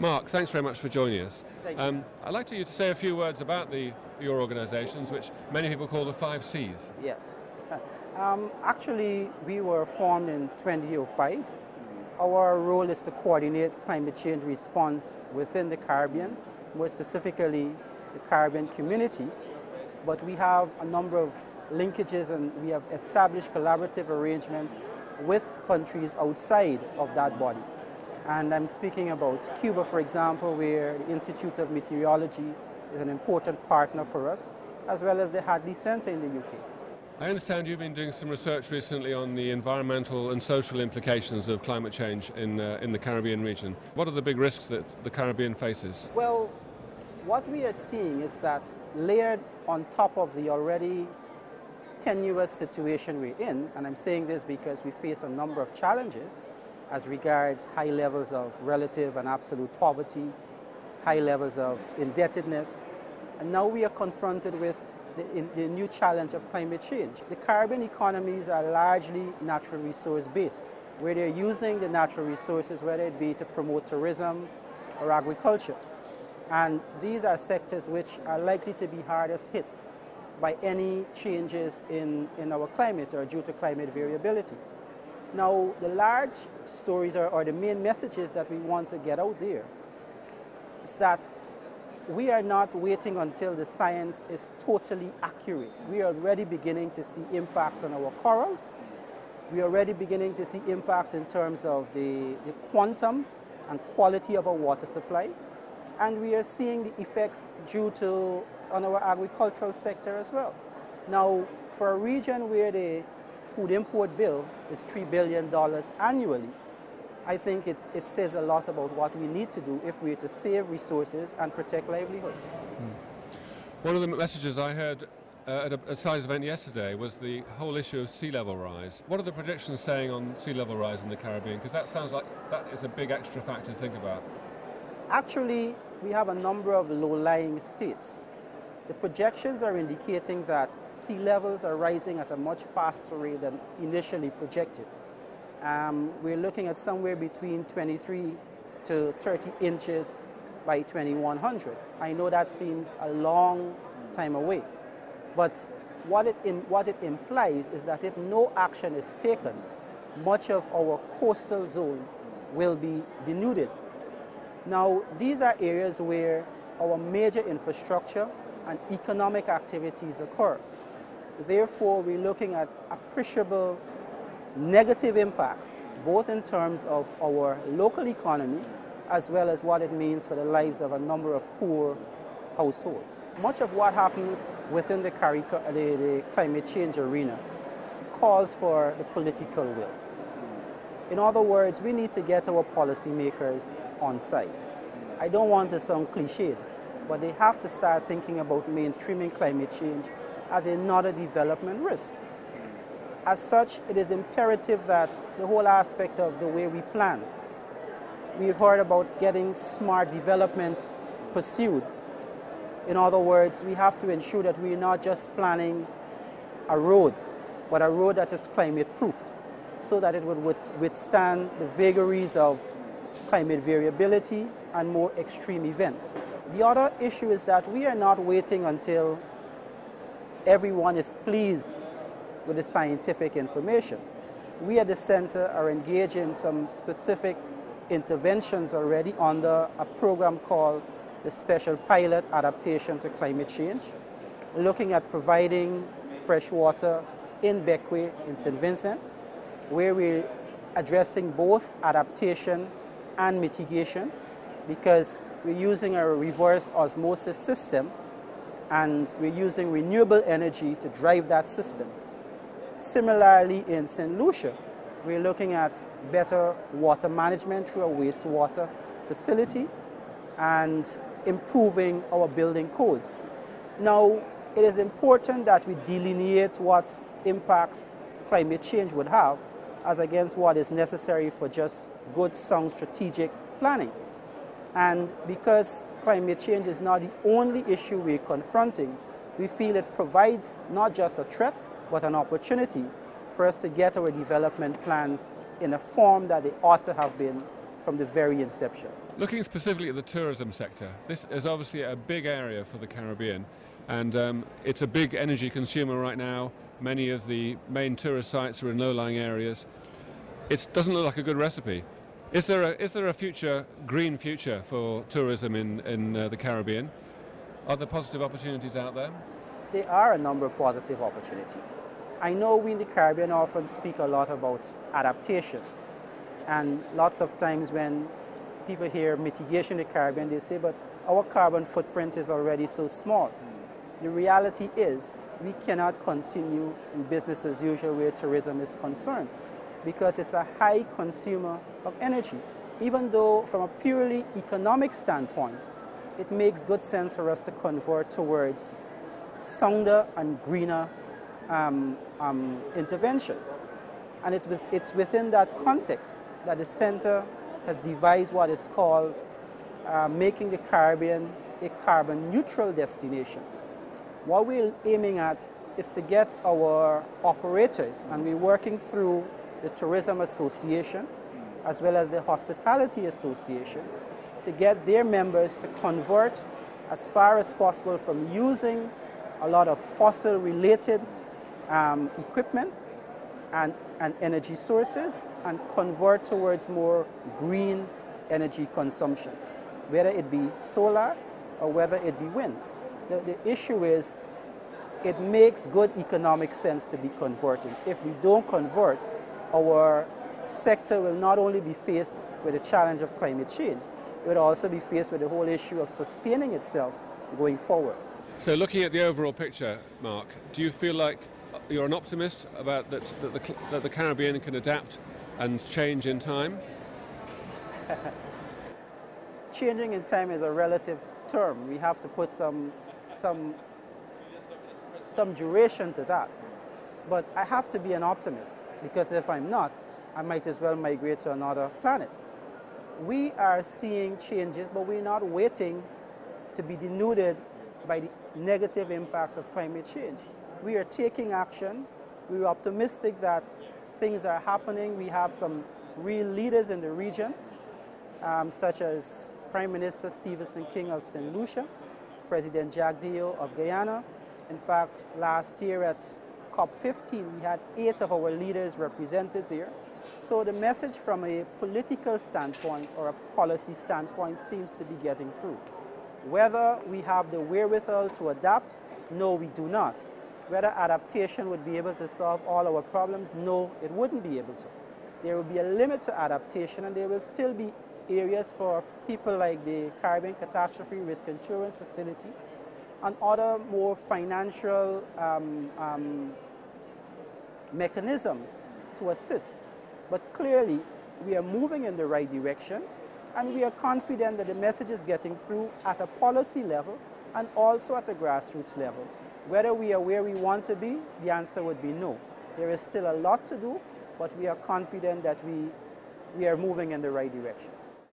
Mark, thanks very much for joining us. Thank you. I'd like you to say a few words about your organisations, which many people call the 5 Cs. Yes. Actually, we were formed in 2005. Our role is to coordinate climate change response within the Caribbean, more specifically the Caribbean community. But we have a number of linkages and we have established collaborative arrangements with countries outside of that body. And I'm speaking about Cuba, for example, where the Institute of Meteorology is an important partner for us, as well as the Hadley Centre in the UK. I understand you've been doing some research recently on the environmental and social implications of climate change in the Caribbean region. What are the big risks that the Caribbean faces? Well, what we are seeing is that layered on top of the already tenuous situation we're in, and I'm saying this because we face a number of challenges as regards high levels of relative and absolute poverty, high levels of indebtedness, and now we are confronted with the new challenge of climate change. The Caribbean economies are largely natural resource based, where they're using the natural resources, whether it be to promote tourism or agriculture. And these are sectors which are likely to be hardest hit by any changes in our climate or due to climate variability. Now, the large stories or the main messages that we want to get out there is that we are not waiting until the science is totally accurate. We are already beginning to see impacts on our corals. We are already beginning to see impacts in terms of the quantum and quality of our water supply. And we are seeing the effects on our agricultural sector as well. Now, for a region where the food import bill is $3 billion annually, I think it says a lot about what we need to do if we're to save resources and protect livelihoods. One of the messages I heard at a science event yesterday was the whole issue of sea level rise. What are the projections saying on sea level rise in the Caribbean? Because that sounds like that is a big extra factor to think about. Actually, we have a number of low-lying states. The projections are indicating that sea levels are rising at a much faster rate than initially projected. We're looking at somewhere between 23 to 30 inches by 2100. I know that seems a long time away, but what it implies is that if no action is taken, much of our coastal zone will be denuded. Now, these are areas where our major infrastructure and economic activities occur. Therefore, we're looking at appreciable negative impacts, both in terms of our local economy, as well as what it means for the lives of a number of poor households. Much of what happens within the climate change arena calls for the political will. In other words, we need to get our policymakers on side. I don't want to sound cliched, but they have to start thinking about mainstreaming climate change as another development risk. As such, it is imperative that the whole aspect of the way we plan. We've heard about getting smart development pursued. In other words, we have to ensure that we're not just planning a road, but a road that is climate-proofed, so that it would withstand the vagaries of climate variability and more extreme events. The other issue is that we are not waiting until everyone is pleased with the scientific information. We at the Center are engaged in some specific interventions already under a program called the Special Pilot Adaptation to Climate Change, looking at providing fresh water in Bequia in St. Vincent, where we're addressing both adaptation and mitigation, because we're using a reverse osmosis system and we're using renewable energy to drive that system. Similarly, in St. Lucia, we're looking at better water management through a wastewater facility and improving our building codes. Now, it is important that we delineate what impacts climate change would have as against what is necessary for just good, sound strategic planning. And because climate change is not the only issue we're confronting, we feel it provides not just a threat, but an opportunity for us to get our development plans in a form that they ought to have been from the very inception. Looking specifically at the tourism sector, this is obviously a big area for the Caribbean, and it's a big energy consumer right now. Many of the main tourist sites are in low-lying areas. It doesn't look like a good recipe. Is there a future, green future for tourism in the Caribbean? Are there positive opportunities out there? There are a number of positive opportunities. I know we in the Caribbean often speak a lot about adaptation, and lots of times when people hear mitigation in the Caribbean, they say, but our carbon footprint is already so small. The reality is we cannot continue in business as usual where tourism is concerned, because it's a high consumer of energy. Even though from a purely economic standpoint, it makes good sense for us to convert towards sounder and greener interventions. And it's within that context that the center has devised what is called making the Caribbean a carbon neutral destination. What we're aiming at is to get our operators, and we're working through the Tourism Association as well as the Hospitality Association, to get their members to convert as far as possible from using a lot of fossil related equipment and energy sources and convert towards more green energy consumption, whether it be solar or whether it be wind. The issue is it makes good economic sense to be converting. If we don't convert, our sector will not only be faced with the challenge of climate change, it will also be faced with the whole issue of sustaining itself going forward. So looking at the overall picture, Mark, do you feel like you're an optimist about that the Caribbean can adapt and change in time? Changing in time is a relative term. We have to put some duration to that. But I have to be an optimist, because if I'm not, I might as well migrate to another planet. We are seeing changes, but we're not waiting to be denuded by the negative impacts of climate change. We are taking action. We're optimistic that things are happening. We have some real leaders in the region, such as Prime Minister Stephenson King of St. Lucia, President Jack Dio of Guyana. In fact, last year at COP15, we had 8 of our leaders represented there. So the message from a political standpoint or a policy standpoint seems to be getting through. Whether we have the wherewithal to adapt, no, we do not. Whether adaptation would be able to solve all our problems, no, it wouldn't be able to. There will be a limit to adaptation, and there will still be areas for people like the Caribbean Catastrophe Risk Insurance Facility and other more financial mechanisms to assist. But clearly, we are moving in the right direction, and we are confident that the message is getting through at a policy level and also at a grassroots level. Whether we are where we want to be, the answer would be no. There is still a lot to do, but we are confident that we are moving in the right direction.